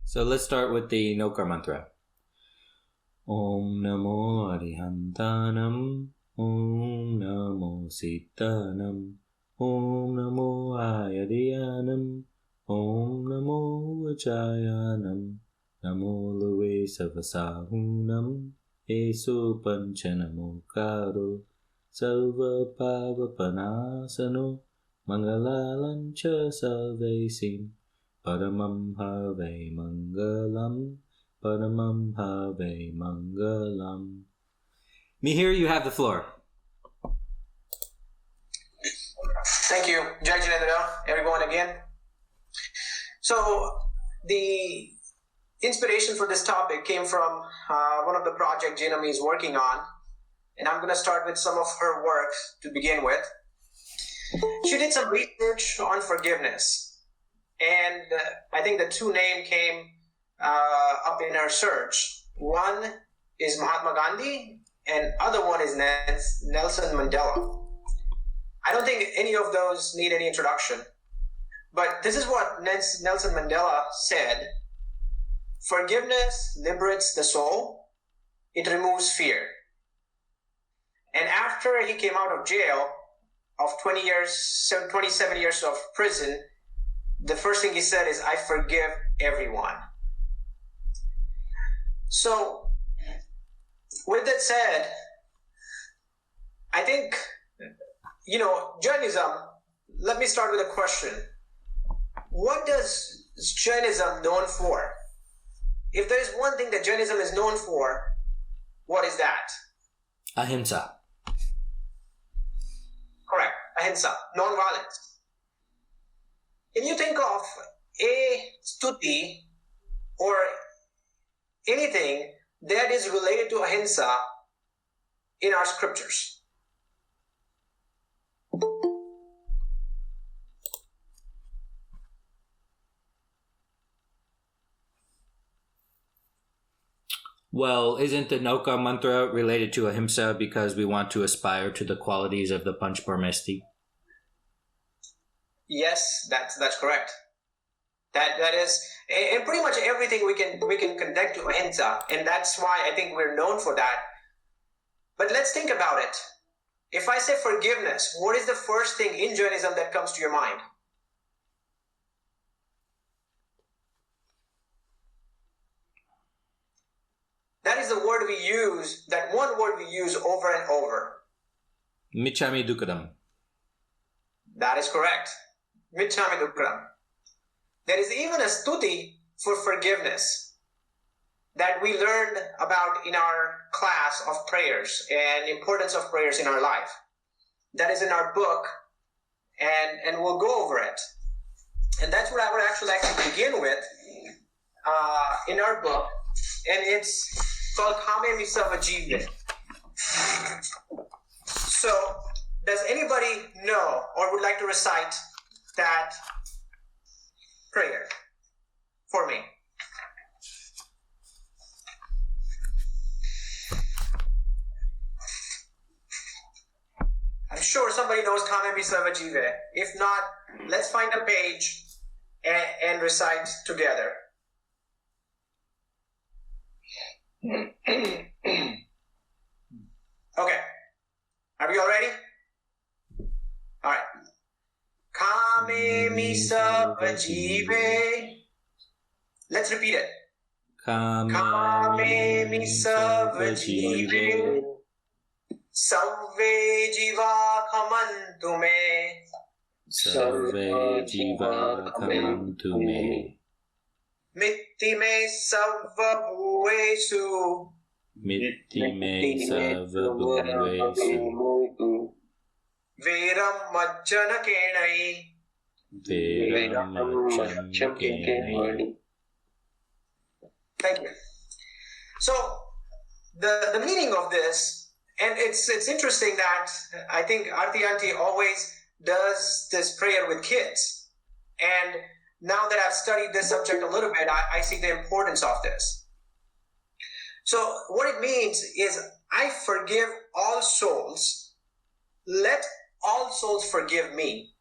So let's start with the Nokar mantra. Om Namo Arihantanam, Om Namo Sitanam, Om Namo Ayadyanam, Om Namo Vachayanam, Namo Luve Savasahunam, Esu Panchanamo Karo, Salva Pavapanasano, Mangalalancha Salvesim, Paramam Have Mangalam, Paramam Have Mangalam. Mihir, you have the floor. Thank you, Jai Jinendra, everyone again. So the inspiration for this topic came from one of the projects Jinami is working on, and I'm going to start with some of her work to begin with. She did some research on forgiveness, and I think the two names came up in her search. One is Mahatma Gandhi, and other one is Nelson Mandela. I don't think any of those need any introduction, but this is what Nelson Mandela said: forgiveness liberates the soul, it removes fear. And after he came out of jail of 27 years of prison, the first thing he said is, I forgive everyone. So, with that said, I think, Jainism, let me start with a question. What does Jainism known for? If there is one thing that Jainism is known for, what is that? Ahimsa. Correct. Ahimsa. Non-violence. Can you think of a stuti or anything that is related to ahimsa in our scriptures? Well, isn't the Noka mantra related to ahimsa because we want to aspire to the qualities of the Panchparmesti? Yes, that's correct. That is, and pretty much everything we can connect to ahimsa, and that's why I think we're known for that. But let's think about it. If I say forgiveness, what is the first thing in Jainism that comes to your mind? That is the word we use, that one word we use over and over. Michami Dukkadam. That is correct. Michami Dukkadam. There is even a stuti for forgiveness that we learned about in our class of prayers and importance of prayers in our life. That is in our book, and we'll go over it. And that's what I would actually begin with in our book, and it's called Kame Misava Jive. So, does anybody know or would like to recite that prayer for me? I'm sure somebody knows Kame Misava Jive. If not, let's find a page and recite together. Okay. Are we all ready? All right. Kame Misava Jive. Let's repeat it. Kame Misava Jive. Savve Jiva Kamantu Me. Sarve Jiva Kamantu Me. Mitti Me Savva Bhuvesu. Mitti Me Sava Bhuvesu. Veram Majjana Kenai. Veram Macham Kenai. Thank you. So, the meaning of this, and it's interesting that I think Aarti Auntie always does this prayer with kids. And now that I've studied this subject a little bit, I see the importance of this. So what it means is, I forgive all souls. Let all souls forgive me.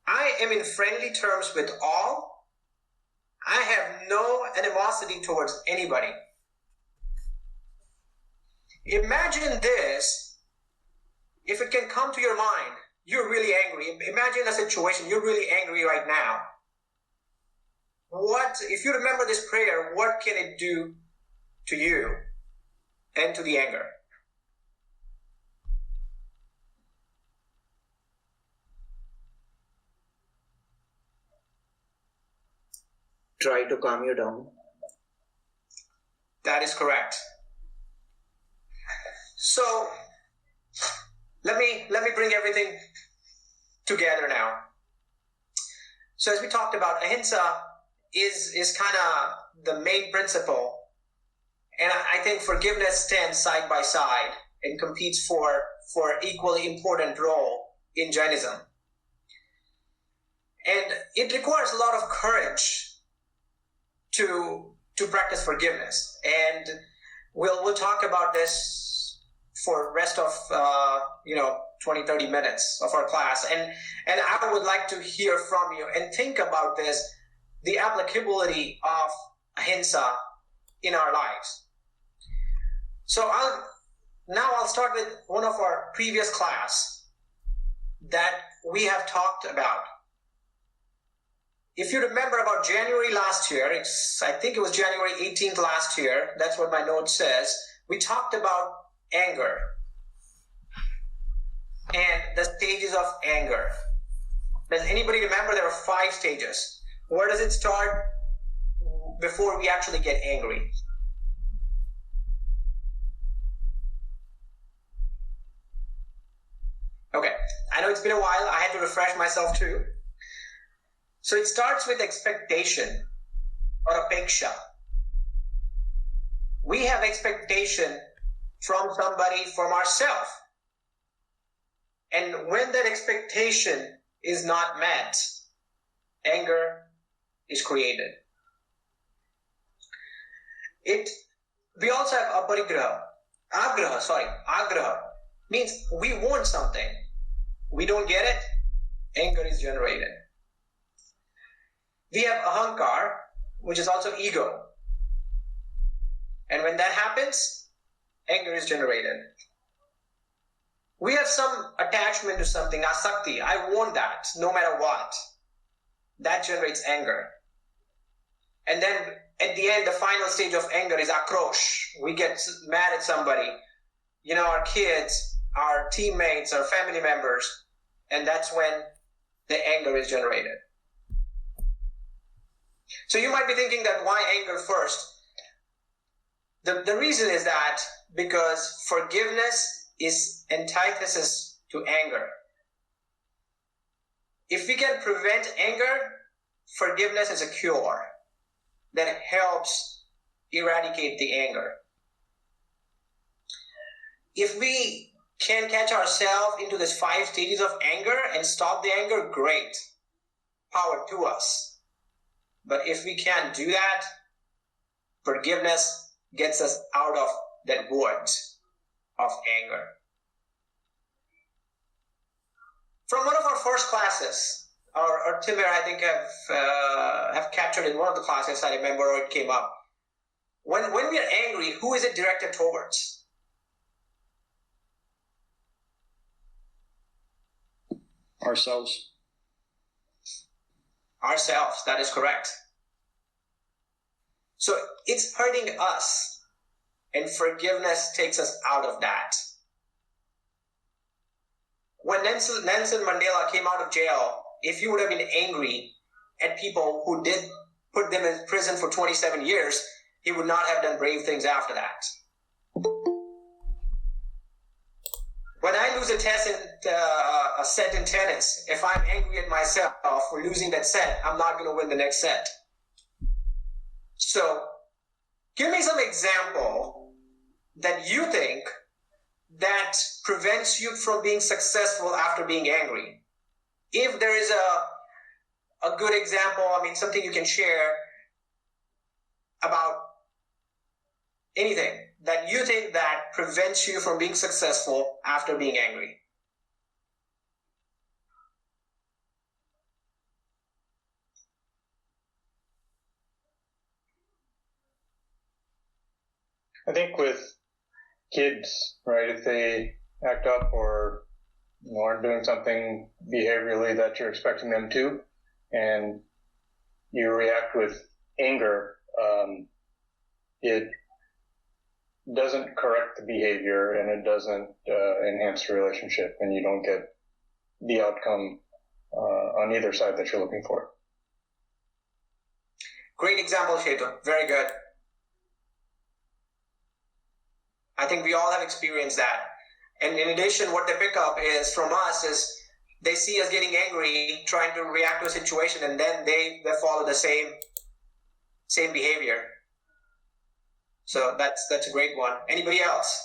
I am in friendly terms with all. I have no animosity towards anybody. Imagine this, if it can come to your mind, you're really angry. Imagine a situation, you're really angry right now. If you remember this prayer, what can it do to you and to the anger? Try to calm you down. That is correct. So let me bring everything together now. So as we talked about, ahimsa is kind of the main principle, and I think forgiveness stands side by side and competes for equally important role in Jainism. And it requires a lot of courage to practice forgiveness, and we'll talk about this for the rest of 20-30 minutes of our class, and I would like to hear from you and think about this, the applicability of ahimsa in our lives. So I'll start with one of our previous class that we have talked about. If you remember about January last year, I think it was January 18th last year, that's what my note says, we talked about anger and the stages of anger. Does anybody remember there are 5 stages? Where does it start before we actually get angry? Okay, I know it's been a while, I had to refresh myself too. So it starts with expectation or apeksha. We have expectation from somebody, from ourselves. And when that expectation is not met, anger is created. We also have agraha means we want something. We don't get it, anger is generated. We have ahankar, which is also ego. And when that happens, anger is generated. We have some attachment to something, asakti. I want that, no matter what. That generates anger. And then at the end, the final stage of anger is akrosh. We get mad at somebody. Our kids, our teammates, our family members. And that's when the anger is generated. So you might be thinking that why anger first? The reason is that because forgiveness is antithesis to anger. If we can prevent anger, forgiveness is a cure that helps eradicate the anger. If we can catch ourselves into this 5 stages of anger and stop the anger, great. Power to us. But if we can't do that, forgiveness gets us out of that void of anger. From one of our first classes, or Timur, I think, have captured in one of the classes, I remember, or it came up. When we are angry, who is it directed towards? Ourselves. Ourselves, that is correct. So it's hurting us, and forgiveness takes us out of that. When Nelson Mandela came out of jail, if he would have been angry at people who did put them in prison for 27 years, he would not have done brave things after that. When I lose a set in tennis, if I'm angry at myself for losing that set, I'm not going to win the next set. So, give me some example that you think that prevents you from being successful after being angry. If there is a good example, something you can share about anything that you think that prevents you from being successful after being angry. I think with kids, right, if they act up or aren't doing something behaviorally that you're expecting them to, and you react with anger, it doesn't correct the behavior and it doesn't enhance the relationship, and you don't get the outcome on either side that you're looking for. Great example, Shetu. Very good. I think we all have experienced that. And in addition, what they pick up is from us is they see us getting angry, trying to react to a situation, and then they follow the same behavior. So that's a great one. Anybody else?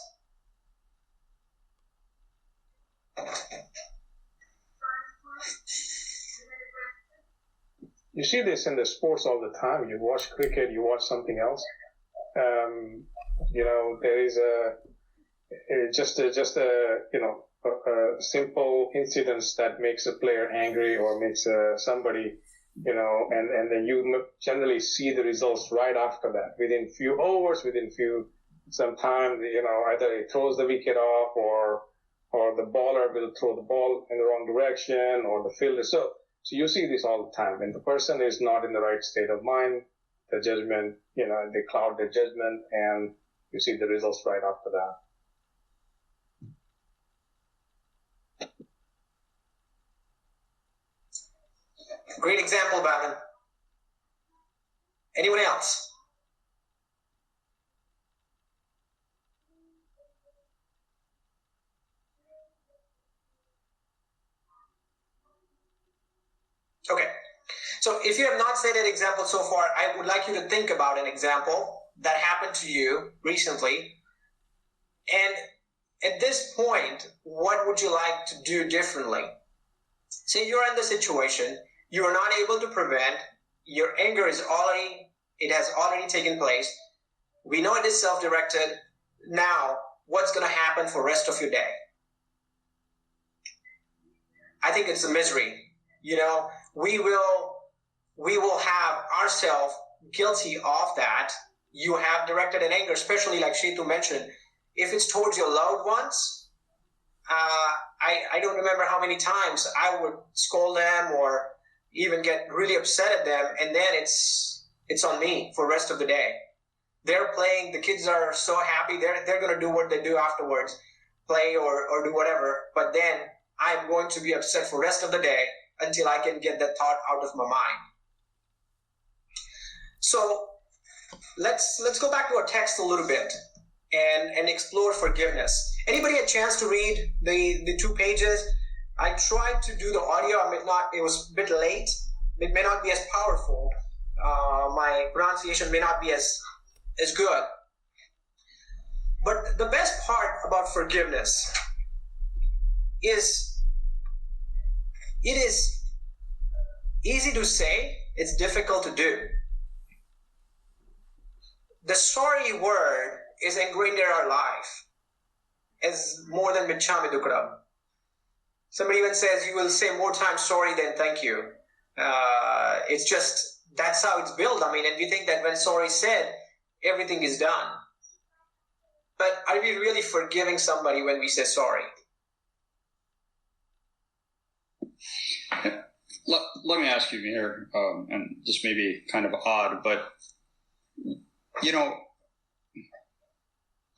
You see this in the sports all the time. You watch cricket, you watch something else. There is just a simple incident that makes a player angry or makes somebody, and then you generally see the results right after that, within few hours, some time, either it throws the wicket off or the bowler will throw the ball in the wrong direction, or the fielder. So you see this all the time. When the person is not in the right state of mind, the judgment, they cloud their judgment, and you see the results right after that. Great example, Bhavin. Anyone else? Okay. So if you have not said that example so far, I would like you to think about an example that happened to you recently. And at this point, what would you like to do differently? Say you're in the situation, you are not able to prevent, your anger has already taken place. We know it is self-directed. Now, what's going to happen for the rest of your day? I think it's a misery. We will have ourselves guilty of that. You have directed an anger, especially like Shetu mentioned, if it's towards your loved ones. I don't remember how many times I would scold them or even get really upset at them, and then it's on me for the rest of the day. They're playing, the kids are so happy, they're going to do what they do afterwards, play or do whatever, but then I'm going to be upset for the rest of the day until I can get that thought out of my mind. So let's go back to our text a little bit and explore forgiveness. Anybody had a chance to read the 2 pages? I tried to do the audio. It was a bit late. It may not be as powerful. My pronunciation may not be as good. But the best part about forgiveness is it is easy to say, it's difficult to do. The sorry word is ingrained in our life as more than michami dukkadam. Somebody even says you will say more times sorry than thank you. It's just, that's how it's built. And we think that when sorry is said, everything is done. But are we really forgiving somebody when we say sorry? Let me ask you here, and this may be kind of odd, but,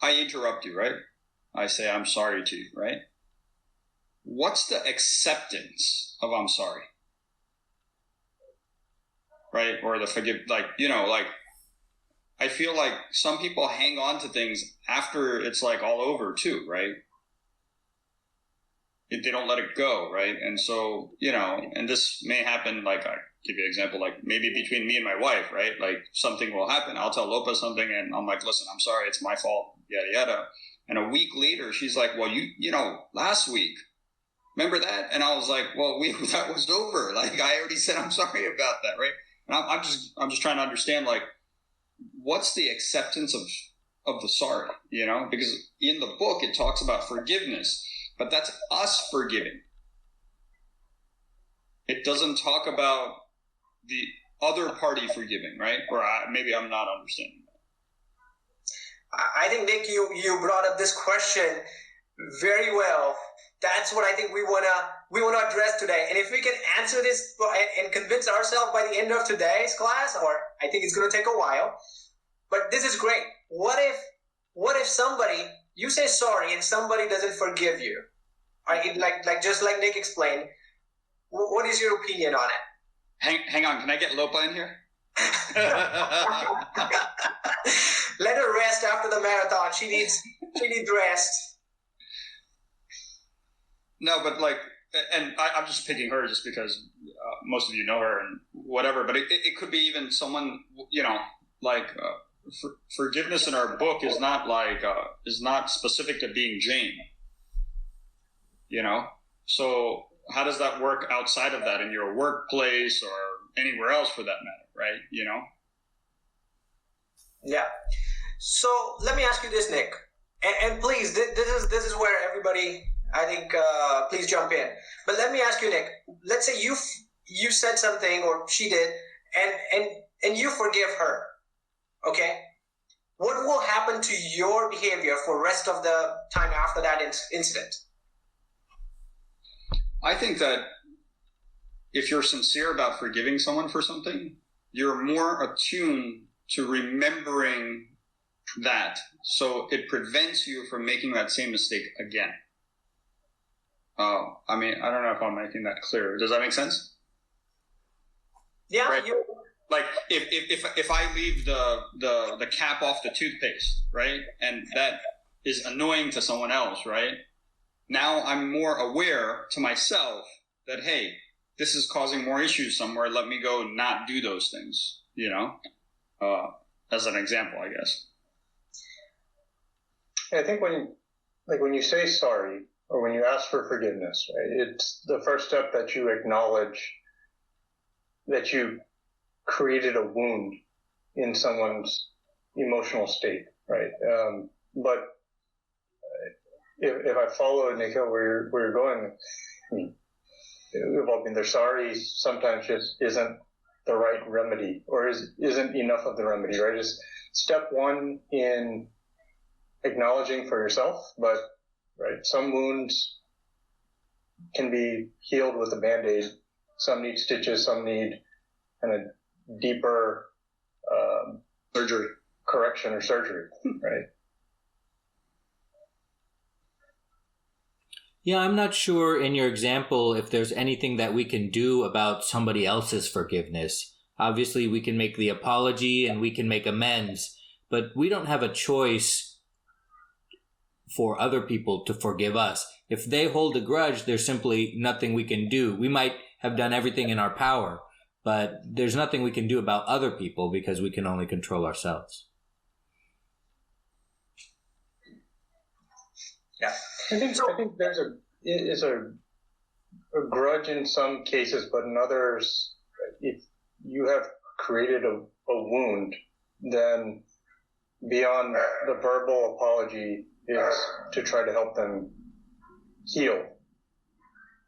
I interrupt you, right? I say I'm sorry to you, right? What's the acceptance of I'm sorry? Right? Or the forgive, I feel like some people hang on to things after it's all over too, right? They don't let it go, right? And so, and this may happen, I give you an example, maybe between me and my wife, right? Something will happen. I'll tell Lopa something and I'm like, listen, I'm sorry, it's my fault, yada, yada. And a week later, she's like, well, last week, remember that? And I was like, well, that was over. I already said I'm sorry about that, right? And I'm just trying to understand, what's the acceptance of the sorry, Because in the book, it talks about forgiveness, but that's us forgiving. It doesn't talk about the other party forgiving, right? Or maybe I'm not understanding that. I think, Nick, you brought up this question very well. That's what I think we wanna address today. And if we can answer this and convince ourselves by the end of today's class, or I think it's gonna take a while, but this is great. What if somebody, you say sorry and somebody doesn't forgive you? Right? Like just like Nick explained. What is your opinion on it? Hang on, can I get Lopa in here? Let her rest after the marathon. She needs rest. No, but like, and I'm just picking her just because most of you know her and whatever, but it could be even someone, like forgiveness in our book is not like, is not specific to being Jane, So how does that work outside of that in your workplace or anywhere else for that matter, right? Yeah. So let me ask you this, Nick, and please, this is where everybody, I think, please jump in. But let me ask you, Nick. Let's say you said something, or she did, and you forgive her. Okay. What will happen to your behavior for the rest of the time after that incident? I think that if you're sincere about forgiving someone for something, you're more attuned to remembering that. So it prevents you from making that same mistake again. I don't know if I'm making that clear. Does that make sense? Yeah. Right? Like if I leave the cap off the toothpaste, right? And that is annoying to someone else, right? Now I'm more aware to myself that, hey, this is causing more issues somewhere. Let me go not do those things, as an example, I guess. I think when you say sorry or when you ask for forgiveness, right, it's the first step that you acknowledge that you created a wound in someone's emotional state, right? But if I follow, Nico, where you're going, their sorry sometimes just isn't the right remedy, or isn't enough of the remedy, right? Just step one in acknowledging for yourself, but right, some wounds can be healed with a Band-Aid. Some need stitches, some need kind of deeper surgery, correction or surgery, right? Yeah, I'm not sure in your example if there's anything that we can do about somebody else's forgiveness. Obviously, we can make the apology and we can make amends, but we don't have a choice for other people to forgive us. If they hold a grudge, there's simply nothing we can do. We might have done everything in our power, but there's nothing we can do about other people because we can only control ourselves. Yeah. I think there's a grudge in some cases, but in others, if you have created a wound, then beyond the verbal apology is to try to help them heal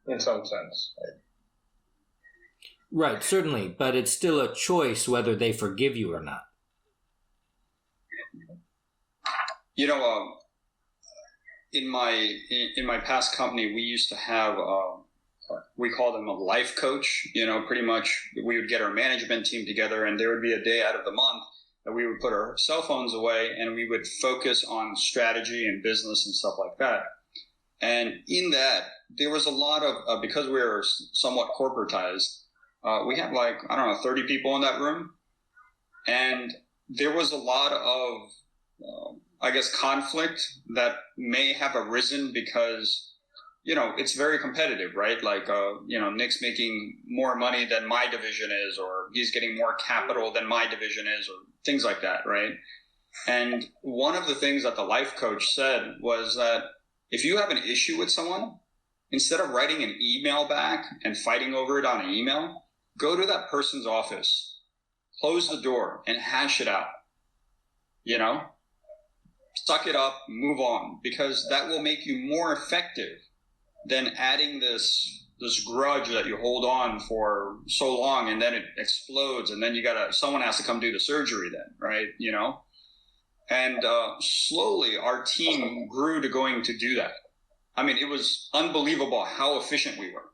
in some sense. Right, certainly, but it's still a choice whether they forgive you or not. In my past company, we used to have we call them a life coach. Pretty much we would get our management team together, and there would be a day out of the month that we would put our cell phones away, and we would focus on strategy and business and stuff like that. And in that, there was a lot of because we were somewhat corporatized, we had 30 people in that room, and there was a lot of conflict that may have arisen because, it's very competitive, right? Like, Nick's making more money than my division is, or he's getting more capital than my division is, or things like that, right? And one of the things that the life coach said was that if you have an issue with someone, instead of writing an email back and fighting over it on an email, go to that person's office, close the door, and hash it out, Suck it up, move on, because that will make you more effective than adding this grudge that you hold on for so long, and then it explodes, and then someone has to come do the surgery then, right? And slowly our team grew to going to do that. I mean, it was unbelievable how efficient we were,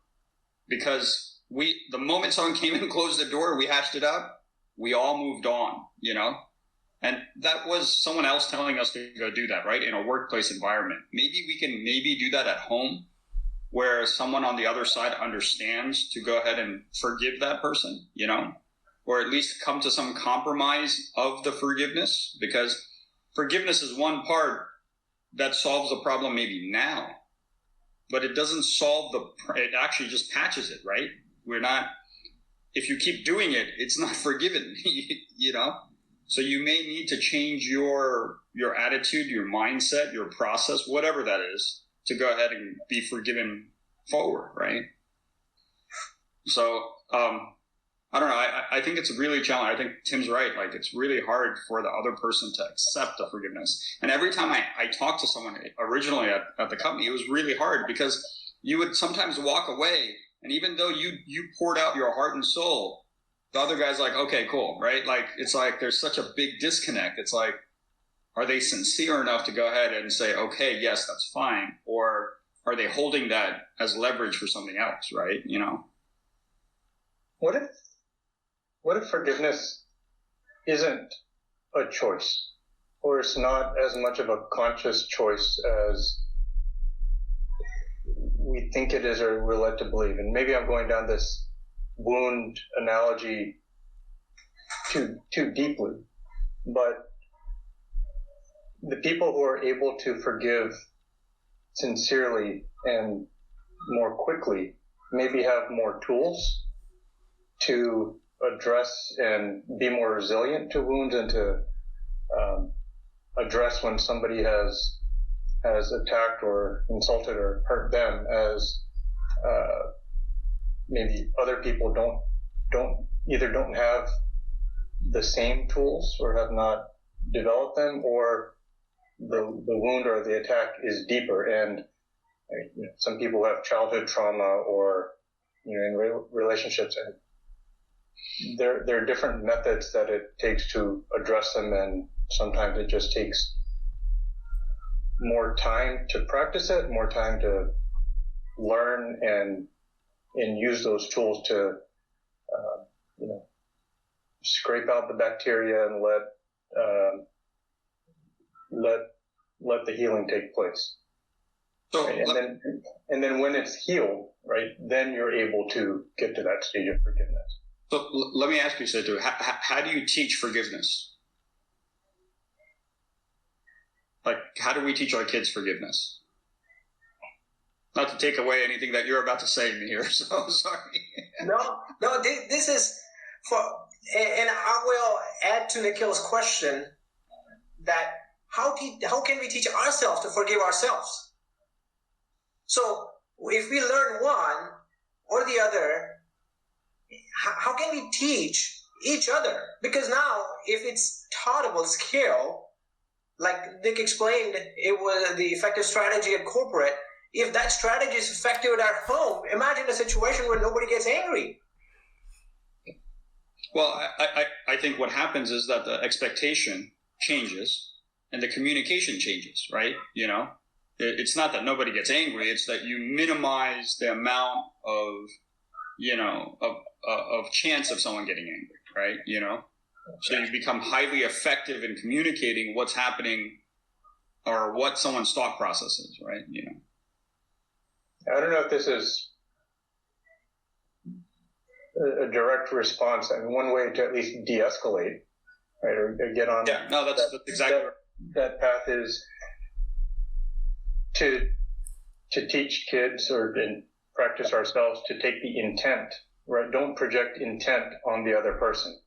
because the moment someone came in and closed the door, we hashed it out, we all moved on, you know? And that was someone else telling us to go do that, right? In a workplace environment. Maybe we can do that at home, where someone on the other side understands to go ahead and forgive that person, you know, or at least come to some compromise of the forgiveness, because forgiveness is one part that solves the problem maybe now, but it doesn't solve it actually just patches it, right? If you keep doing it, it's not forgiven, you know? So you may need to change your attitude, your mindset, your process, whatever that is, to go ahead and be forgiven forward, right? So, I don't know. I think it's really challenging. I think Tim's right. Like, it's really hard for the other person to accept the forgiveness. And every time I talked to someone originally at the company, it was really hard, because you would sometimes walk away, and even though you poured out your heart and soul, the other guy's like, okay, cool, right? Like, it's like there's such a big disconnect. It's like, are they sincere enough to go ahead and say, okay, yes, that's fine? Or are they holding that as leverage for something else, right? You know? What if forgiveness isn't a choice, or it's not as much of a conscious choice as we think it is, or we're led to believe? And maybe I'm going down this wound analogy too deeply, but the people who are able to forgive sincerely and more quickly maybe have more tools to address and be more resilient to wounds, and to address when somebody has attacked or insulted or hurt them, as maybe other people don't have the same tools, or have not developed them, or the wound or the attack is deeper. And some people have childhood trauma, or in relationships, and there are different methods that it takes to address them, and sometimes it just takes more time to practice it, more time to learn and use those tools to scrape out the bacteria and let the healing take place. So, right? And then when it's healed, right, then you're able to get to that stage of forgiveness. So let me ask you, Setu, how do you teach forgiveness? Like, how do we teach our kids forgiveness? Not to take away anything that you're about to say to me here, so sorry. No, this is and I will add to Nikhil's question that how can we teach ourselves to forgive ourselves? So if we learn one or the other, how can we teach each other? Because now, if it's taughtable skill, like Nick explained, it was the effective strategy at corporate. If that strategy is effective at home, imagine a situation where nobody gets angry. Well, I think what happens is that the expectation changes and the communication changes, right? It's not that nobody gets angry. It's that you minimize the amount of chance of someone getting angry, right? So you become highly effective in communicating what's happening or what someone's thought process is, right? I don't know if this is a direct response. I mean, one way to at least de-escalate, right, or get on that's exactly that path is to teach kids or practice ourselves to take the intent, right? Don't project intent on the other person.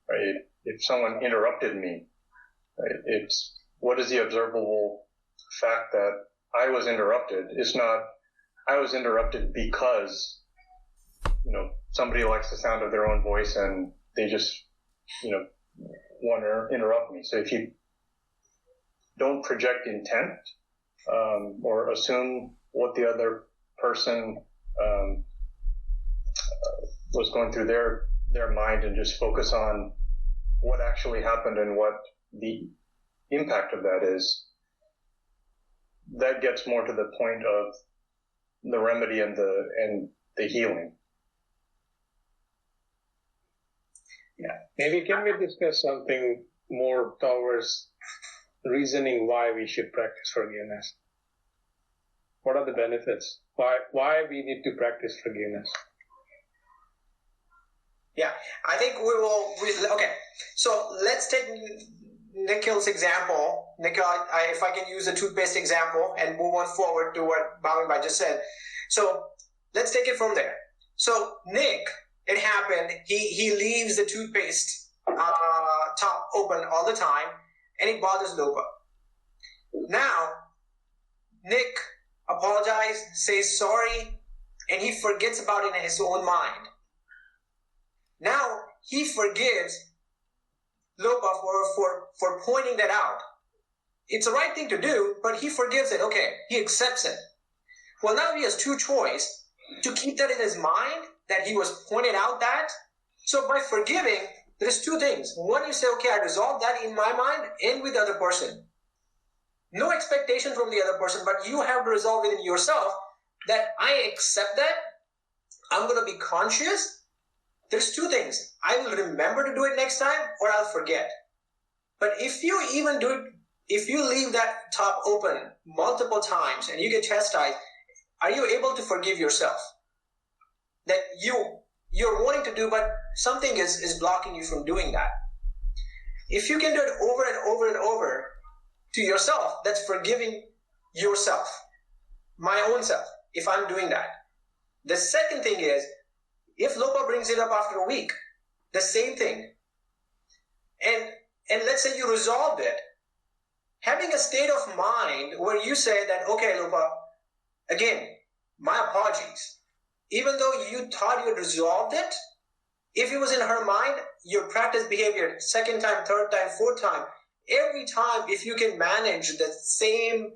Right? If someone interrupted me, right, it's what is the observable fact that I was interrupted? It's not I was interrupted because somebody likes the sound of their own voice and they just want to interrupt me. So if you don't project intent or assume what the other person was going through their mind, and just focus on what actually happened and what the impact of that is that gets more to the point of the remedy and the healing. Yeah. Maybe can we discuss something more towards reasoning why we should practice forgiveness? What are the benefits? Why we need to practice forgiveness? Yeah, I think okay. So let's take Nikhil's example. Nikhil, if I can use the toothpaste example and move on forward to what Bhavinbhai just said. So let's take it from there. So Nick, it happened. He leaves the toothpaste top open all the time, and it bothers Lopa. Now, Nick apologizes, says sorry, and he forgets about it in his own mind. Now he forgives Lopa for pointing that out. It's the right thing to do, but he forgives it. Okay, he accepts it. Well, now he has two choices: to keep that in his mind that he was pointed out that. So by forgiving, there's two things. One, you say, okay, I resolved that in my mind and with the other person. No expectation from the other person, but you have to resolve it in yourself that I accept that. I'm going to be conscious. There's two things. I will remember to do it next time, or I'll forget. But if you even do it, if you leave that top open multiple times and you get chastised, are you able to forgive yourself? That you're wanting to do, but something is blocking you from doing that. If you can do it over and over and over to yourself, that's forgiving yourself, my own self, if I'm doing that. The second thing is, if Lopa brings it up after a week, the same thing. And let's say you resolved it. Having a state of mind where you say that, okay, Lopa, again, my apologies. Even though you thought you had resolved it, if it was in her mind, your practice behavior, second time, third time, fourth time, every time, if you can manage the same,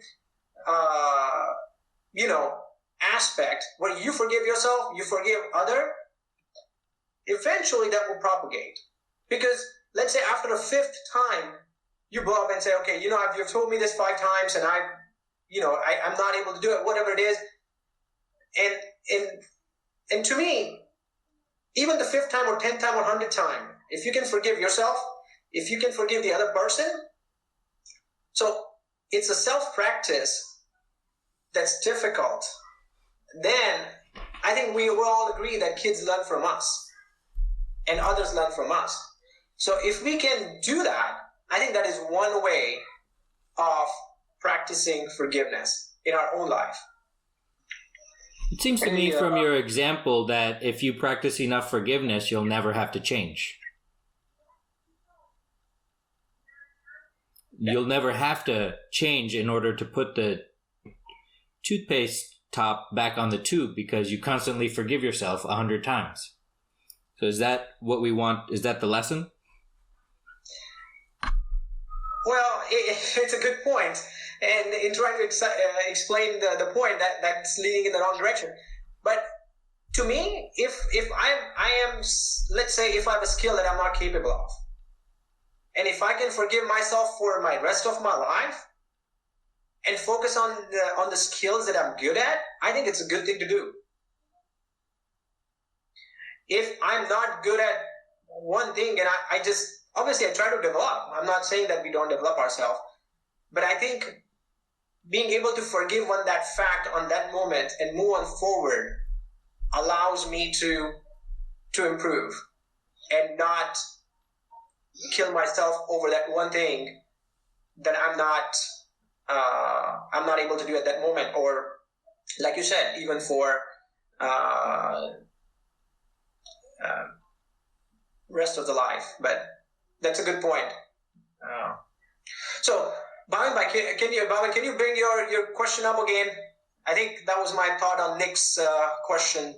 aspect where you forgive yourself, you forgive other, eventually that will propagate. Because let's say after the fifth time, you go up and say, okay, you've told me this 5 times and I'm not able to do it, whatever it is. And to me, even the 5th time or 10th time or 100th time, if you can forgive yourself, if you can forgive the other person, so it's a self-practice that's difficult, then I think we will all agree that kids learn from us and others learn from us. So if we can do that, I think that is one way of practicing forgiveness in our own life. It seems to me from your example that if you practice enough forgiveness, you'll never have to change. You'll never have to change in order to put the toothpaste top back on the tube because you constantly forgive yourself 100 times. So is that what we want? Is that the lesson? Well, it's a good point. And in trying to explain the point, that's leading in the wrong direction. But to me, if I am, let's say, if I have a skill that I'm not capable of, and if I can forgive myself for my rest of my life and focus on the skills that I'm good at, I think it's a good thing to do. If I'm not good at one thing and I just, obviously I try to develop. I'm not saying that we don't develop ourselves, but I think being able to forgive on that fact, on that moment, and move on forward allows me to improve and not kill myself over that one thing that I'm not able to do at that moment, or like you said, even for rest of the life. But that's a good point. So, Bhavan, can you bring your question up again? I think that was my thought on Nick's question.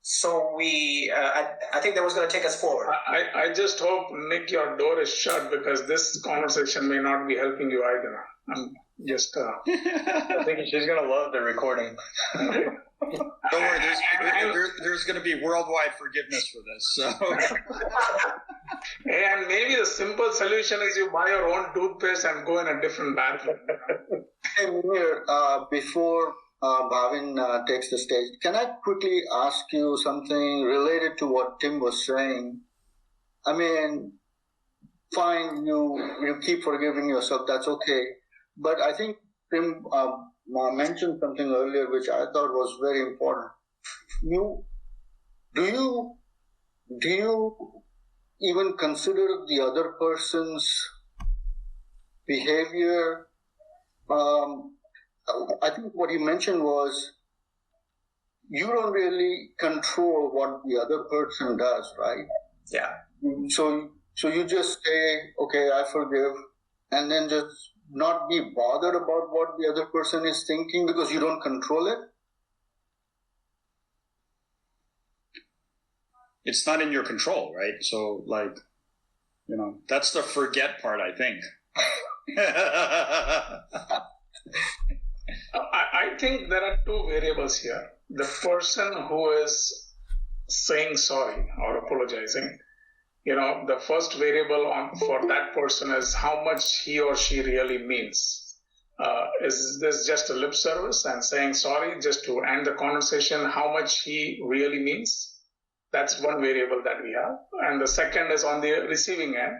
So I think that was going to take us forward. I just hope, Nick, your door is shut because this conversation may not be helping you either. I'm just... I think she's going to love the recording. Don't worry, there's going to be worldwide forgiveness for this. So. And maybe the simple solution is you buy your own toothpaste and go in a different bathroom. Hey, Munir, before Bhavin takes the stage, can I quickly ask you something related to what Tim was saying? I mean, fine, you keep forgiving yourself, that's okay. But I think Tim mentioned something earlier which I thought was very important. Do you even consider the other person's behavior? I think what you mentioned was you don't really control what the other person does, right? Yeah. So you just say, okay, I forgive, and then just not be bothered about what the other person is thinking because you don't control it? It's not in your control, right? So, like, that's the forget part, I think. I think there are two variables here. The person who is saying sorry or apologizing, the first variable for that person is how much he or she really means. Is this just a lip service and saying sorry just to end the conversation? How much he really means? That's one variable that we have. And the second is on the receiving end,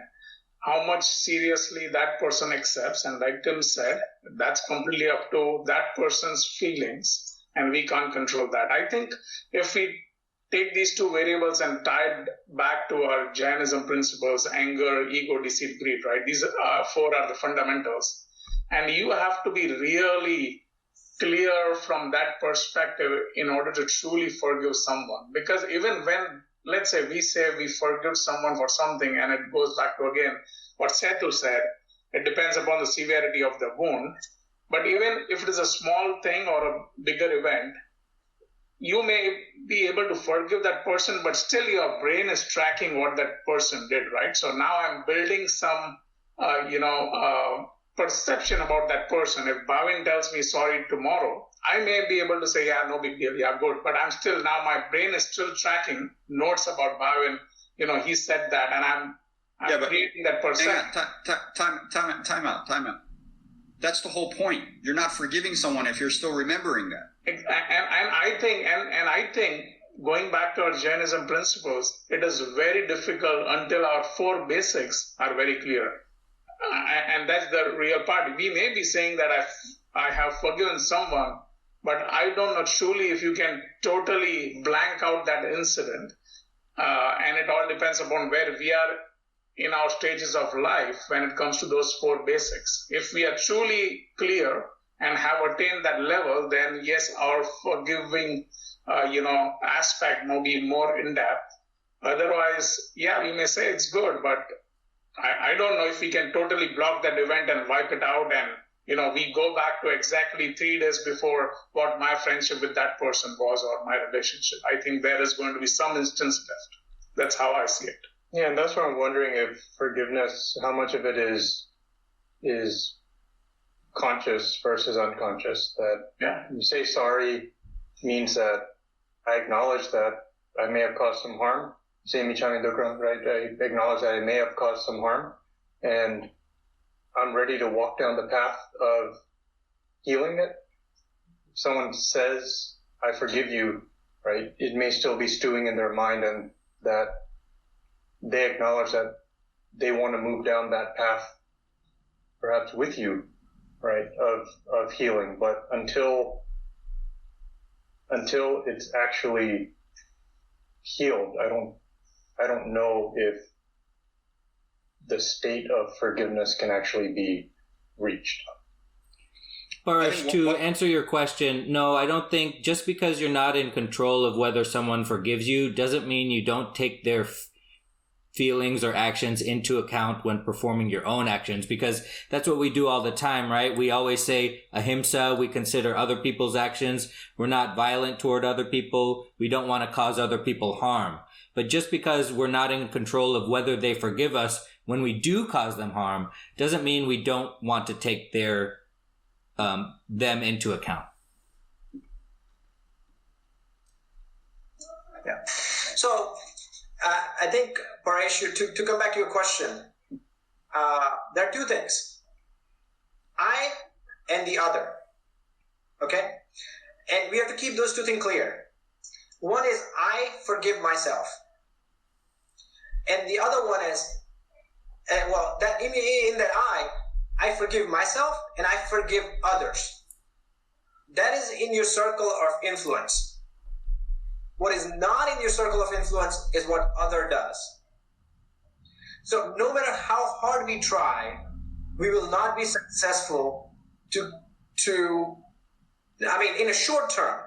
how much seriously that person accepts. And like Tim said, that's completely up to that person's feelings, and we can't control that. I think if we take these two variables and tie it back to our Jainism principles, anger, ego, deceit, greed, right? These four are the fundamentals. And you have to be really clear from that perspective in order to truly forgive someone. Because even when, let's say we forgive someone for something, and it goes back to, again, what Setu said, it depends upon the severity of the wound. But even if it is a small thing or a bigger event, you may be able to forgive that person, but still your brain is tracking what that person did, right? So now I'm building some, perception about that person. If Bhavin tells me sorry tomorrow, I may be able to say, yeah, no big deal, yeah, good. But I'm still, now my brain is still tracking notes about Bhavin. He said that, and I'm creating that person. Time out. That's the whole point. You're not forgiving someone if you're still remembering that. And I think going back to our Jainism principles, it is very difficult until our four basics are very clear. And that's the real part. We may be saying that I have forgiven someone, but I don't know truly if you can totally blank out that incident. And it all depends upon where we are in our stages of life when it comes to those four basics. If we are truly clear and have attained that level, then yes, our forgiving, aspect may be more in depth. Otherwise, yeah, we may say it's good, but I don't know if we can totally block that event and wipe it out and, we go back to exactly 3 days before what my friendship with that person was or my relationship. I think there is going to be some instance left. That's how I see it. Yeah, and that's why I'm wondering if forgiveness, how much of it is conscious versus unconscious. That you say sorry means that I acknowledge that I may have caused some harm. Right? I acknowledge that I may have caused some harm, and I'm ready to walk down the path of healing it. If someone says, I forgive you, right? It may still be stewing in their mind, and that they acknowledge that they want to move down that path, perhaps with you, right, of healing. But until it's actually healed, I don't know if the state of forgiveness can actually be reached. Paresh, to answer your question, no, I don't think just because you're not in control of whether someone forgives you doesn't mean you don't take their feelings or actions into account when performing your own actions, because that's what we do all the time, right? We always say ahimsa, we consider other people's actions. We're not violent toward other people. We don't want to cause other people harm. But just because we're not in control of whether they forgive us when we do cause them harm doesn't mean we don't want to take their them into account. Yeah. So I think, Paresh, to come back to your question, there are two things: I and the other. Okay, and we have to keep those two things clear. One is I forgive myself, and the other one is, that in that I forgive myself and I forgive others. That is in your circle of influence. What is not in your circle of influence is what other does. So no matter how hard we try, we will not be successful in a short term,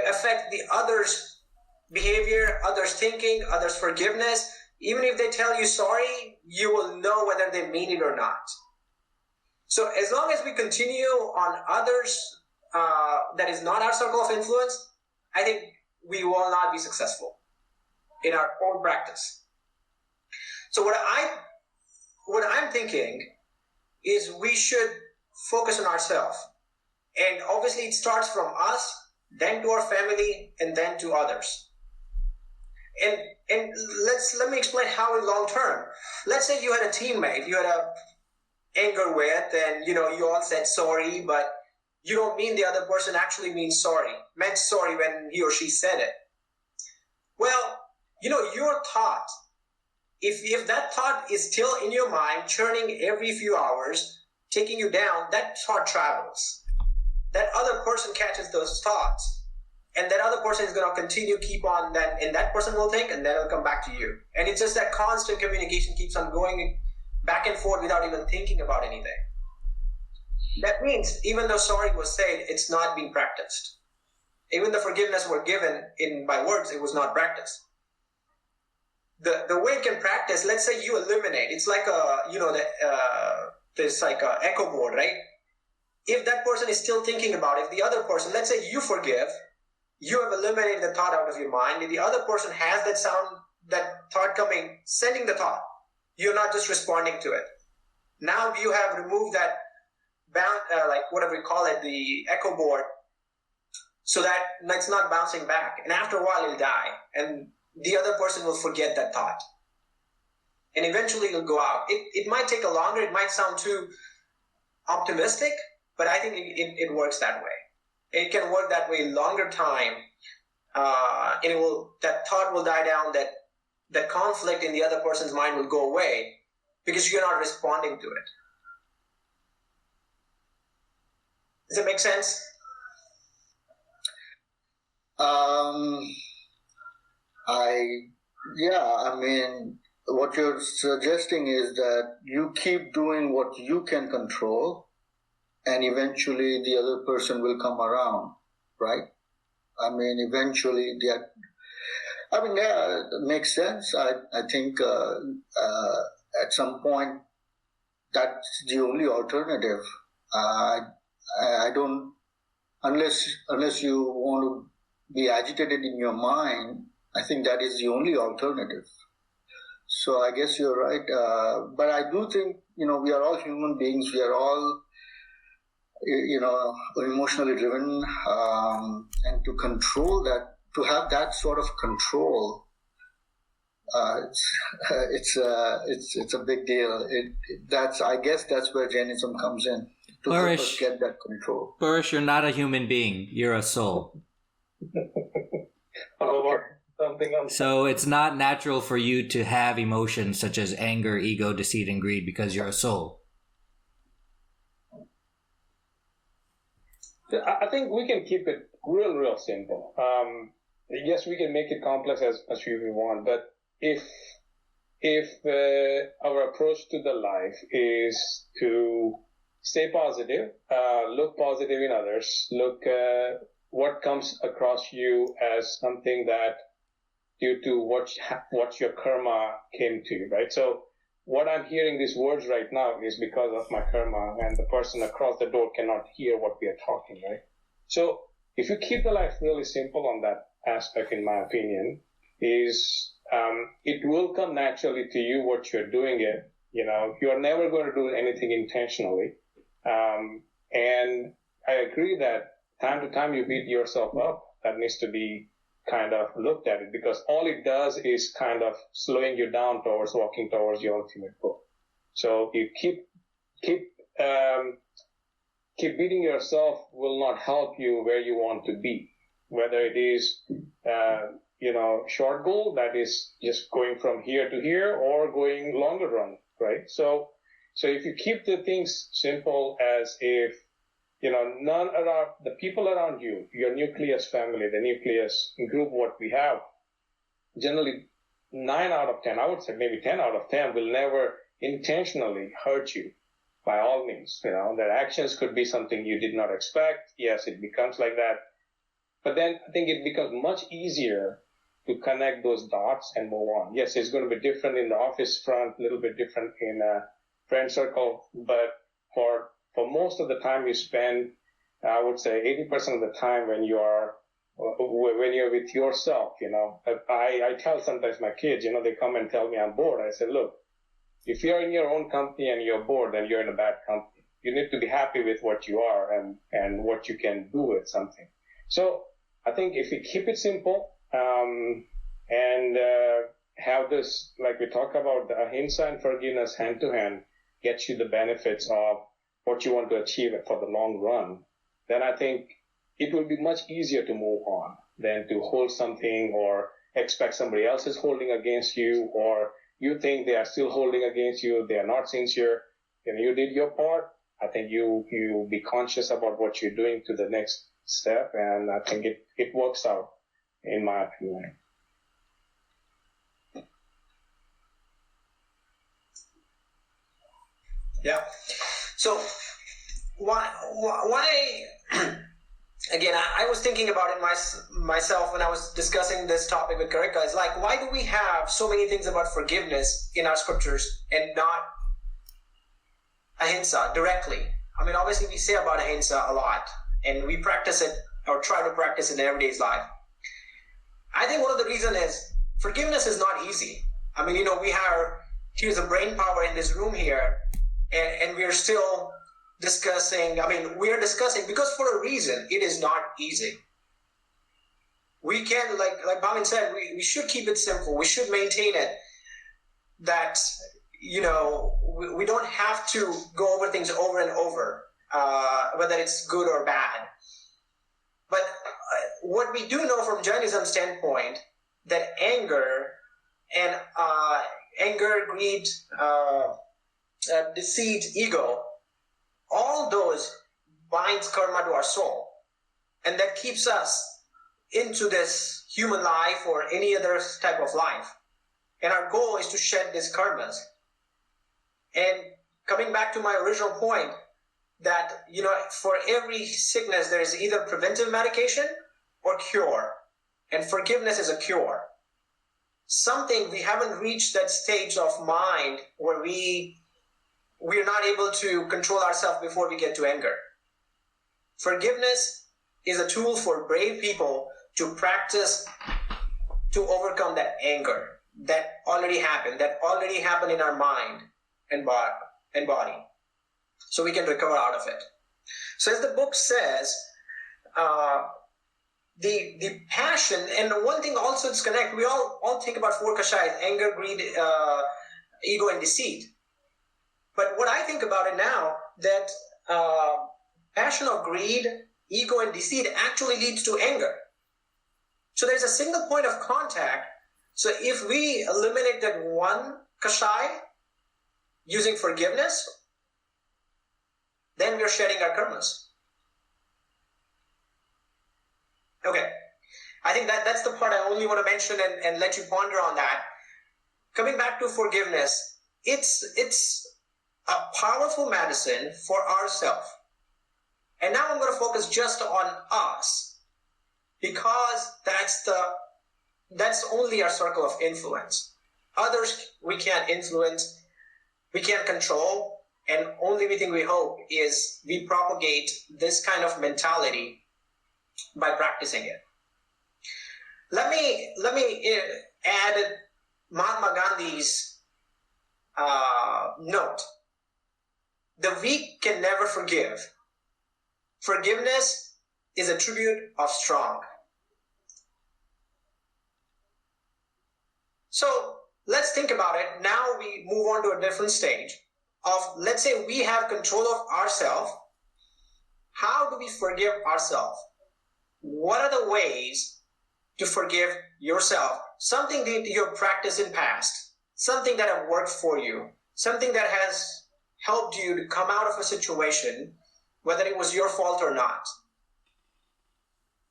affect the others' behavior, others' thinking, others' forgiveness. Even if they tell you sorry, you will know whether they mean it or not. So as long as we continue on others that is not our circle of influence, I think we will not be successful in our own practice. So what I'm thinking is we should focus on ourselves. And obviously it starts from us, then to our family, and then to others. And let me explain how in long term. Let's say you had a teammate you had a anger with, and you all said sorry, but you don't mean the other person actually meant sorry when he or she said it. Well, your thought, if that thought is still in your mind, churning every few hours, taking you down, that thought travels. That other person catches those thoughts, and that other person is going to continue, keep on, and that person will think, and then it'll come back to you. And it's just that constant communication keeps on going back and forth without even thinking about anything. That means even though sorry was said, it's not being practiced. Even the forgiveness were given by words, it was not practiced. The way it can practice, let's say you eliminate. It's like there's like a echo board, right? If that person is still thinking about it, if the other person, let's say you forgive, you have eliminated the thought out of your mind. If the other person has that sound, that thought coming, sending the thought, you're not just responding to it. Now you have removed that whatever we call it, the echo board, so that it's not bouncing back. And after a while, it'll die. And the other person will forget that thought. And eventually it'll go out. It might take longer. It might sound too optimistic, but I think it works that way. It can work that way longer time. And that thought will die down, that conflict in the other person's mind will go away because you're not responding to it. Does it make sense? What you're suggesting is that you keep doing what you can control, and eventually the other person will come around, right? Eventually it makes sense. I think at some point that's the only alternative. I don't, unless you want to be agitated in your mind, I think that is the only alternative. So I guess you're right. But I do think, we are all human beings. We are all, emotionally driven. And to control that, to have that sort of control, it's a big deal. I guess that's where Jainism comes in, to help us get that control. Burish, you're not a human being. You're a soul. So it's not natural for you to have emotions such as anger, ego, deceit, and greed because you're a soul. I think we can keep it real simple. Yes, we can make it complex as we want, but if our approach to the life is to stay positive, look positive in others, look what comes across you as something that due to what your karma came to, right? So what I'm hearing these words right now is because of my karma, and the person across the door cannot hear what we are talking, right? So if you keep the life really simple on that aspect, in my opinion, is it will come naturally to you what you're doing it. You're never going to do anything intentionally. And I agree that time to time you beat yourself up. That needs to be kind of looked at it, because all it does is kind of slowing you down towards walking towards your ultimate goal. So you keep beating yourself will not help you where you want to be. Whether it is, short goal, that is just going from here to here, or going longer run, right? So if you keep the things simple, as if, the people around you, your nucleus family, the nucleus group, what we have, generally 9 out of 10, I would say maybe 10 out of 10 will never intentionally hurt you. By all means, their actions could be something you did not expect. Yes, it becomes like that. But then I think it becomes much easier to connect those dots and move on. Yes, it's going to be different in the office front, a little bit different in a friend circle, but for most of the time you spend, I would say 80% of the time when you're with yourself, I tell sometimes my kids, they come and tell me I'm bored. I say, look, if you're in your own company and you're bored, then you're in a bad company. You need to be happy with what you are and what you can do with something. So I think if we keep it simple, and have this, like we talk about, the ahimsa and forgiveness hand to hand, gets you the benefits of what you want to achieve for the long run, then I think it will be much easier to move on than to hold something or expect somebody else is holding against you, or you think they are still holding against you, they are not sincere. You did your part. I think you be conscious about what you're doing to the next step, and I think it works out, in my opinion. Yeah. So why again, I was thinking about it myself when I was discussing this topic with Karika. It's like, why do we have so many things about forgiveness in our scriptures and not ahimsa directly? I mean, obviously we say about ahimsa a lot, and we practice it or try to practice it in everyday's life. I think one of the reasons is forgiveness is not easy. I mean, here's a brain power in this room here, and we are still discussing. I mean, we are discussing because for a reason, it is not easy. We can, like Bhamin said, we should keep it simple. We should maintain it that, we don't have to go over things over and over, whether it's good or bad. But what we do know from Jainism standpoint, that anger, greed, deceit, ego, all those binds karma to our soul. And that keeps us into this human life or any other type of life. And our goal is to shed these karmas. And coming back to my original point, that, for every sickness, there is either preventive medication or cure. And forgiveness is a cure. Something we haven't reached that stage of mind where we're not able to control ourselves before we get to anger. Forgiveness is a tool for brave people to practice to overcome that anger that already happened in our mind and body. So we can recover out of it. So as the book says, the passion, and the one thing also to connect, we all think about 4 kashayas: anger, greed, ego, and deceit. But what I think about it now, that passion or greed, ego, and deceit actually leads to anger. So there's a single point of contact. So if we eliminate that one kashaya using forgiveness, then we're shedding our karmas. Okay. I think that's the part I only want to mention and let you ponder on that. Coming back to forgiveness, it's a powerful medicine for ourselves. And now I'm going to focus just on us, because that's only our circle of influence. Others we can't influence, we can't control, and only thing we hope is we propagate this kind of mentality by practicing it. Let me add Mahatma Gandhi's note. The weak can never forgive. Forgiveness is a tribute of strong. So let's think about it. Now we move on to a different stage. of, let's say we have control of ourselves. How do we forgive ourselves? What are the ways to forgive yourself? Something that you have practiced in past, something that have worked for you, something that has helped you to come out of a situation, whether it was your fault or not.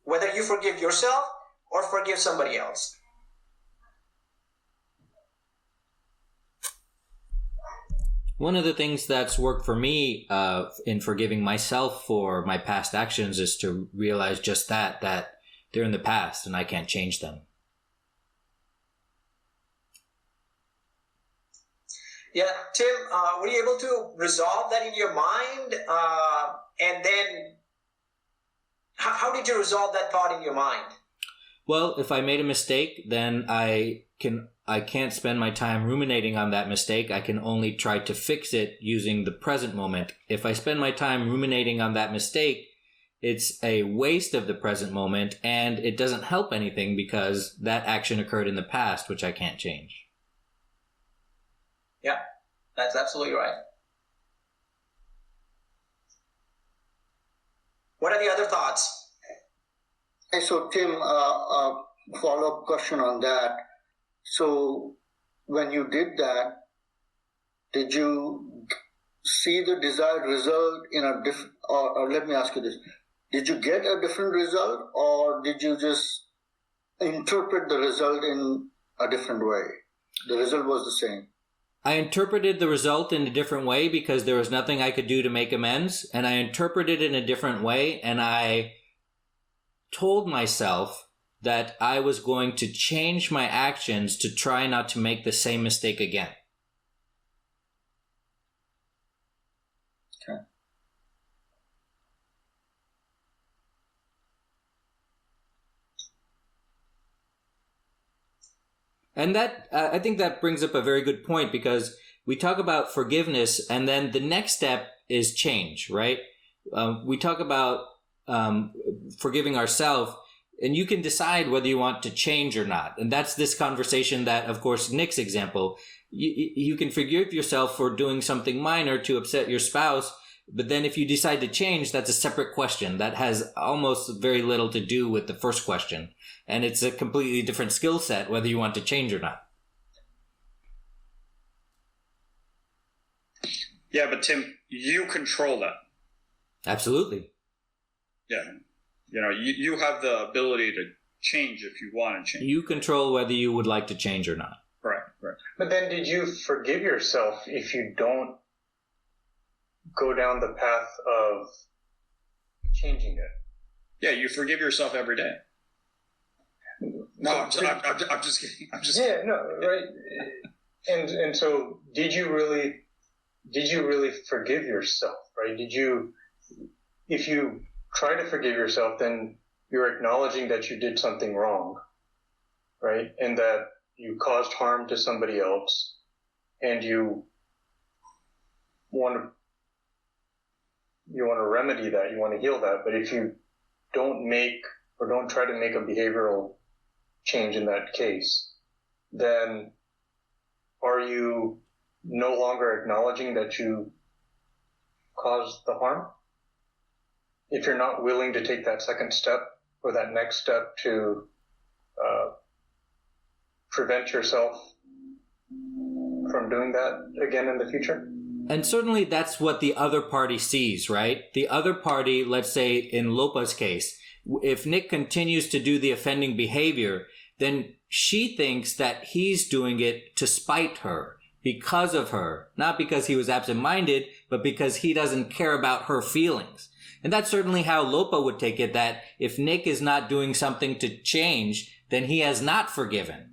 Whether you forgive yourself or forgive somebody else. One of the things that's worked for me in forgiving myself for my past actions is to realize just that they're in the past and I can't change them. Yeah, Tim, were you able to resolve that in your mind? And then how did you resolve that thought in your mind? Well, if I made a mistake, then I can't spend my time ruminating on that mistake. I can only try to fix it using the present moment. If I spend my time ruminating on that mistake, it's a waste of the present moment and it doesn't help anything because that action occurred in the past, which I can't change. Yeah, that's absolutely right. What are the other thoughts? Hey, so Tim, follow-up question on that. So when you did that, did you see the desired result in a different, or let me ask you this, did you get a different result or did you just interpret the result in a different way? The result was the same. I interpreted the result in a different way because there was nothing I could do to make amends, and I interpreted it in a different way, and I told myself that I was going to change my actions to try not to make the same mistake again. Okay. And that, I think that brings up a very good point because we talk about forgiveness and then the next step is change, right? We talk about forgiving ourselves, and you can decide whether you want to change or not. And that's this conversation that, of course, Nick's example, you can forgive yourself for doing something minor to upset your spouse, but then if you decide to change, that's a separate question that has almost very little to do with the first question. And it's a completely different skill set, whether you want to change or not. Yeah, but Tim, you control that. Absolutely. Yeah. You know, you have the ability to change if you want to change. You control whether you would like to change or not. Right. But then did you forgive yourself if you don't go down the path of changing it? Yeah, you forgive yourself every day. No, I'm just kidding. Yeah, no, right. And so did you really forgive yourself, right? If you try to forgive yourself, then you're acknowledging that you did something wrong, right? And that you caused harm to somebody else, and you want to remedy that, you want to heal that. But if you don't try to make a behavioral change in that case, then are you no longer acknowledging that you caused the harm? If you're not willing to take that second step or that next step to prevent yourself from doing that again in the future? And certainly that's what the other party sees, right? The other party, let's say in Lopa's case, if Nick continues to do the offending behavior, then she thinks that he's doing it to spite her, because of her, not because he was absent-minded, but because he doesn't care about her feelings. And that's certainly how Lopa would take it, that if Nick is not doing something to change, then he has not forgiven.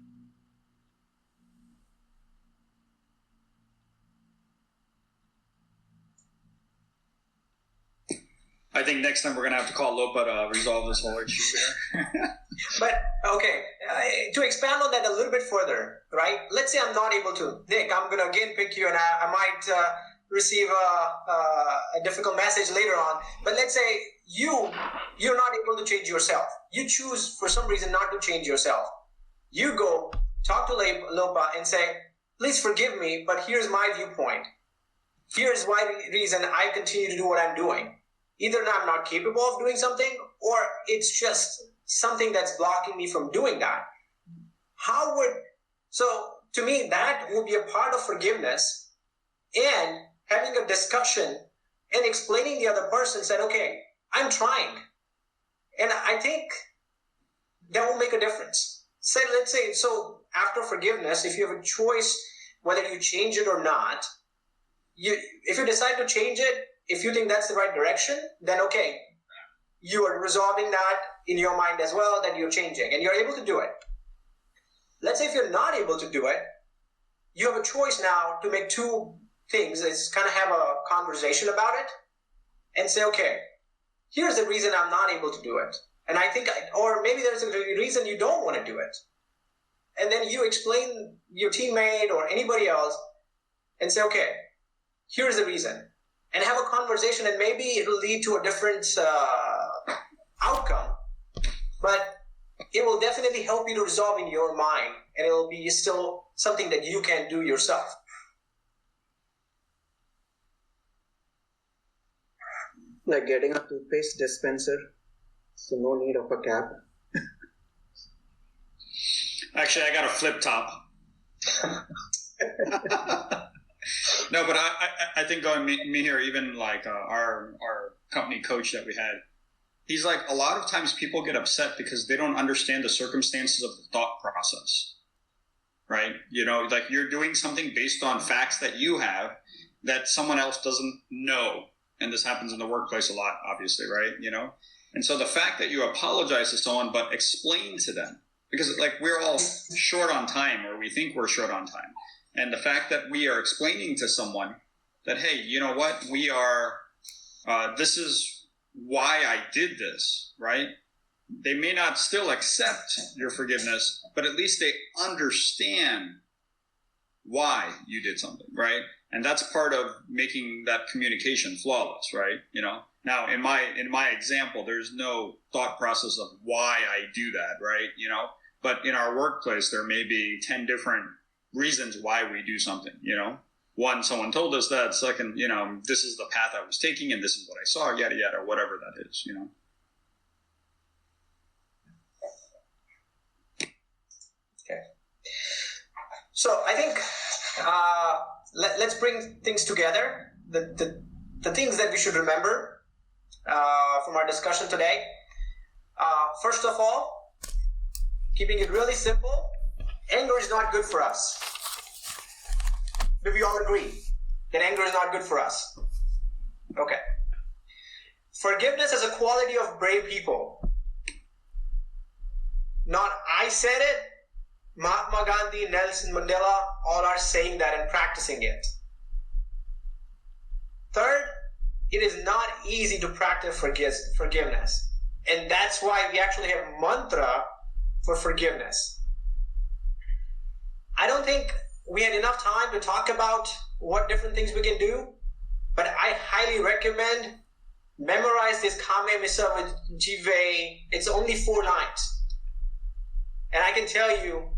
I think next time we're going to have to call Lopa to resolve this whole issue here. But, okay, to expand on that a little bit further, right? Let's say I'm not able to. Nick, I'm going to again pick you, and I might receive a difficult message later on. But let's say you're not able to change yourself. You choose, for some reason, not to change yourself. You go talk to Lopa and say, please forgive me, but here's my viewpoint. here's why the reason I continue to do what I'm doing. Either I'm not capable of doing something, or it's just something that's blocking me from doing that. So to me, that would be a part of forgiveness, and having a discussion and explaining the other person said, okay, I'm trying. And I think that will make a difference. Let's say, so after forgiveness, if you have a choice whether you change it or not, if you decide to change it, if you think that's the right direction, then okay, you are resolving that in your mind as well, that you're changing, and you're able to do it. Let's say if you're not able to do it, you have a choice now to make two things. It's kind of have a conversation about it and say, okay, here's the reason I'm not able to do it. And I think, or maybe there's a reason you don't want to do it. And then you explain your teammate or anybody else and say, okay, here's the reason. And have a conversation, and maybe it'll lead to a different outcome. But it will definitely help you to resolve in your mind, and it'll be still something that you can do yourself. Like getting a toothpaste dispenser, so no need of a cap. Actually, I got a flip top. No, but I think going me here, even like our company coach that we had, he's like, a lot of times people get upset because they don't understand the circumstances of the thought process, right? You know, like you're doing something based on facts that you have that someone else doesn't know. And this happens in the workplace a lot, obviously, right? You know? And so the fact that you apologize to someone, but explain to them, because like we're all short on time, or we think we're short on time. And the fact that we are explaining to someone that, hey, you know what, we are, this is why I did this, right? They may not still accept your forgiveness, but at least they understand why you did something, right? And that's part of making that communication flawless, right? You know, now in my example, there's no thought process of why I do that, right? You know, but in our workplace, there may be 10 different reasons why we do something, you know. One, someone told us that. Second, you know, this is the path I was taking and this is what I saw, yada, yada, or whatever that is, you know. Okay. So I think let's bring things together. The things that we should remember from our discussion today. First of all, keeping it really simple, anger is not good for us. Do we all agree that anger is not good for us? Okay. Forgiveness is a quality of brave people. Not I said it. Mahatma Gandhi, Nelson Mandela, all are saying that and practicing it. Third, it is not easy to practice forgiveness. And that's why we actually have mantra for forgiveness. I don't think we had enough time to talk about what different things we can do, but I highly recommend memorize this Kame Misa with J4E. It's only 4 lines. And I can tell you,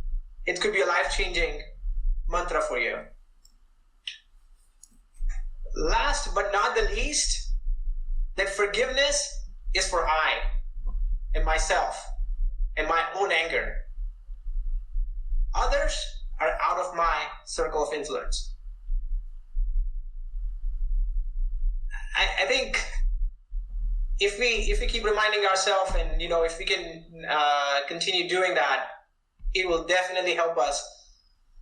it could be a life-changing mantra for you. Last but not the least, that forgiveness is for I and myself and my own anger. Others are out of my circle of influence. I think if we keep reminding ourselves, and you know, if we can continue doing that, it will definitely help us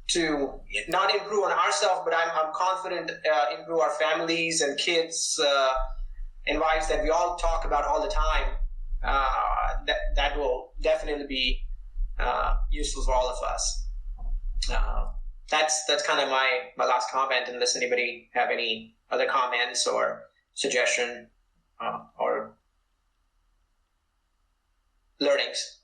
to not improve on ourselves, but I'm confident improve our families and kids and wives that we all talk about all the time. That will definitely be useful for all of us. That's kind of my last comment, unless anybody have any other comments or suggestion or learnings.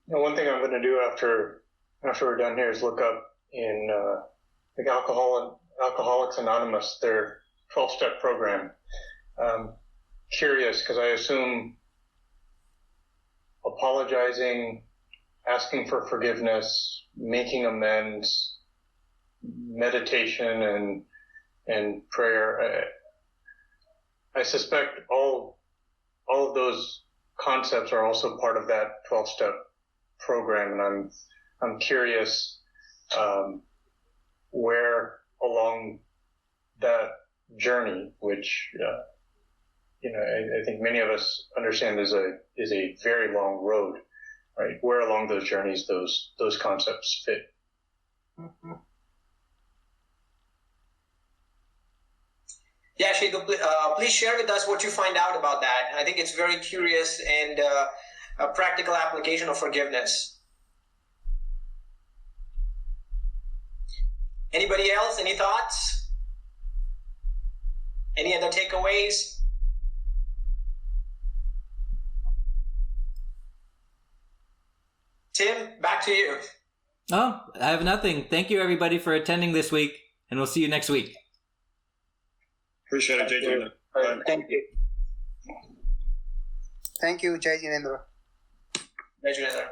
Now, one thing I'm going to do after we're done here is look up in like Alcoholics Anonymous, their 12-step program. Curious, because I assume apologizing asking for forgiveness, making amends, meditation, and prayer. I suspect all of those concepts are also part of that 12-step program, and I'm curious where along that journey, which I think many of us understand is a very long road, right? Where along those journeys those concepts fit. Mm-hmm. Yeah, Shego, please share with us what you find out about that. I think it's very curious and a practical application of forgiveness. Anybody else? Any thoughts? Any other takeaways? Tim, back to you. Oh, I have nothing. Thank you, everybody, for attending this week, and we'll see you next week. Appreciate it, JJ. Thank you. Thank you, Jai Jinendra. Jai Jinendra.